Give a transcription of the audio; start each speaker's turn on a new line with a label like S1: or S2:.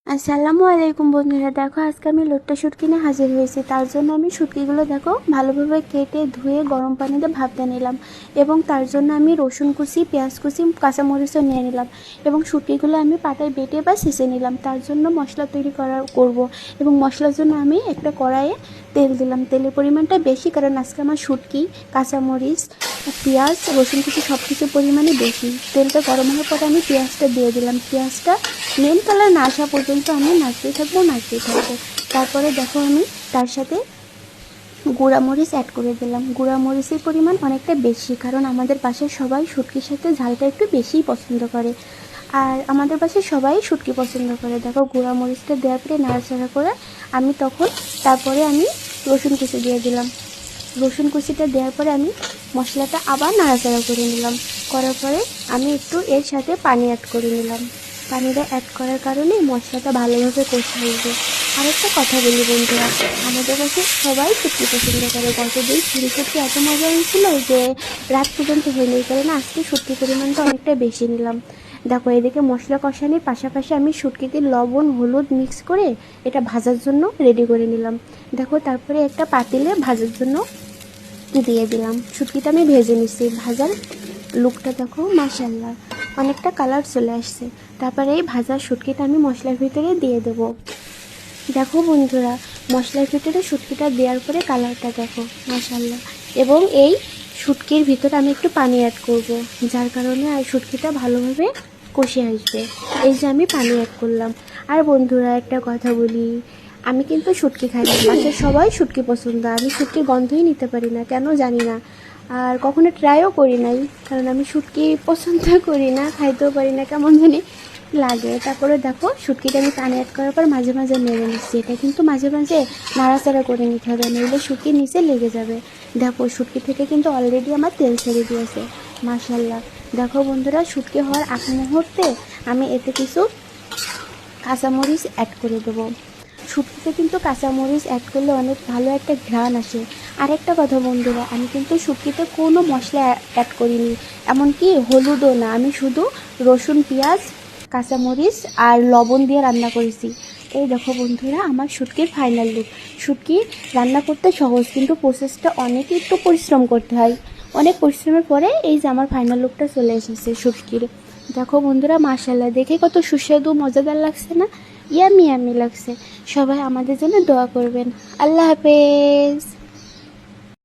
S1: আসসালামু আলাইকুম বন্ধুরা, দেখো আজকে আমি লোট্টা শুটকি নিয়ে হাজির হয়েছি। তার জন্য আমি শুটকিগুলো দেখো ভালোভাবে কেটে ধুয়ে গরম পানিতে ভাপতে নিলাম, এবং তার জন্য আমি রসুন কুচি, পেঁয়াজ কুচি, কাঁচামরিচও নিয়ে নিলাম, এবং শুটকিগুলো আমি পাটায় বেটে বা ছেঁচে নিলাম। তার জন্য মশলা তৈরি করব, এবং মশলার জন্য আমি একটা কড়াইয়ে তেল দিলাম। তেলের পরিমাণটা বেশি, কারণ আজকে আমার শুটকি, কাঁচামরিচ, পেঁয়াজ, রসুন কুচি সব কিছুর পরিমাণে বেশি। তেলটা গরম হওয়ার পরে আমি পেঁয়াজটা দিয়ে দিলাম। পেঁয়াজটা মেন কালার না আসা পর্যন্ত আমি নাড়তেই থাকবো। তারপরে দেখো আমি তার সাথে গুঁড়ামরিচ অ্যাড করে দিলাম। গুঁড়ামরিচের পরিমাণ অনেকটা বেশি, কারণ আমাদের বাসায় সবাই শুটকির সাথে ঝালটা একটু বেশিই পছন্দ করে, আর আমাদের বাসায় সবাই শুটকি পছন্দ করে। দেখো গুঁড়ামরিচটা দেওয়ার পরে নাড়াচাড়া করে আমি তারপরে আমি রসুন কুচি দিয়ে দিলাম। রসুন কুচিটা দেওয়ার পরে আমি মশলাটা আবার নাড়াচাড়া করে নিলাম। করার পরে আমি একটু এর সাথে পানি অ্যাড করে নিলাম। পানিটা অ্যাড করার কারণে মশলাটা ভালোভাবে কষে আসবে। আরেকটা কথা বলি বন্ধুরা, আমাদের কাছে সবাই শুটকি পছন্দ করে। গতদিন চিলি শুটকি এত মজা হয়েছিল যে রাত পর্যন্ত হয়নি, কারণ আজকে শুটকির পরিমাণটা অনেকটা বেশি নিলাম। দেখো এদিকে মশলা কষানোর পাশাপাশি আমি শুটকিতে লবণ হলুদ মিক্স করে এটা ভাজার জন্য রেডি করে নিলাম। দেখো তারপরে একটা পাতিলে ভাজার জন্য দিয়ে দিলাম। শুটকিটা আমি ভেজে নিচ্ছি। ভাজার লুকটা দেখো, মাশাআল্লাহ, অনেকটা কালার চলে আসছে। তারপরে এই ভাজা শুটকিটা আমি মশলার ভিতরে দিয়ে দেব। দেখো বন্ধুরা, মশলার ভিতরে শুটকিটা দেওয়ার পরে কালারটা দেখো, মাশাআল্লাহ। এবং এই শুটকির ভিতরে আমি একটু পানি অ্যাড করব, যার কারণে আর শুটকিটা ভালোভাবে কষে আসবে। এই যে আমি পানি অ্যাড করলাম। আর বন্ধুরা একটা কথা বলি, আমি কিন্তু শুটকি খাই না, বাসায় সবাই শুটকি পছন্দ। আমি শুটকির গন্ধই নিতে পারি না, কেন জানি না, আর কখনো ট্রাইও করি নাই, কারণ আমি শুটকি পছন্দ করি না, খাইতেও পারি না, কেমন জানি লাগে। তারপরে দেখো শুটকিটা আমি পানি অ্যাড করার পর মাঝে মাঝে নেড়ে নিচ্ছি। এটা কিন্তু মাঝে মাঝে নাড়াচাড়া করে নিতে হবে, নইলে শুটকির নিচে লেগে যাবে। দেখো শুটকি থেকে কিন্তু অলরেডি আমার তেল ছেড়ে দিয়েছে, মাশাআল্লাহ। দেখো বন্ধুরা, শুটকি হওয়ার আগ মুহূর্তে আমি এতে কিছু কাঁচামরিচ অ্যাড করে দেবো। শুটকিতে কিন্তু কাঁচামরিচ অ্যাড করলে অনেক ভালো একটা ঘ্রাণ আসে। আরেকটা কথা বন্ধুরা, আমি কিন্তু শুটকিতে কোনো মশলা অ্যাড করিনি, এমনকি হলুদও না। আমি শুধু রসুন, পেঁয়াজ, কাঁচামরিচ আর লবণ দিয়ে রান্না করেছি। এই দেখো বন্ধুরা আমার শুটকির ফাইনাল লুক। শুটকি রান্না করতে সহজ, কিন্তু প্রসেসটা অনেক একটু পরিশ্রম করতে হয়। অনেক পরিশ্রমের পরে এই যে আমার ফাইনাল লুকটা চলে এসেছে শুটকির। দেখো বন্ধুরা, মাশাআল্লাহ, দেখে কত সুস্বাদু মজাদার লাগছে না? ইয়ামি ইয়ামি লাগছে। সবাই আমাদের জন্য দোয়া করবেন। আল্লাহ হাফেজ।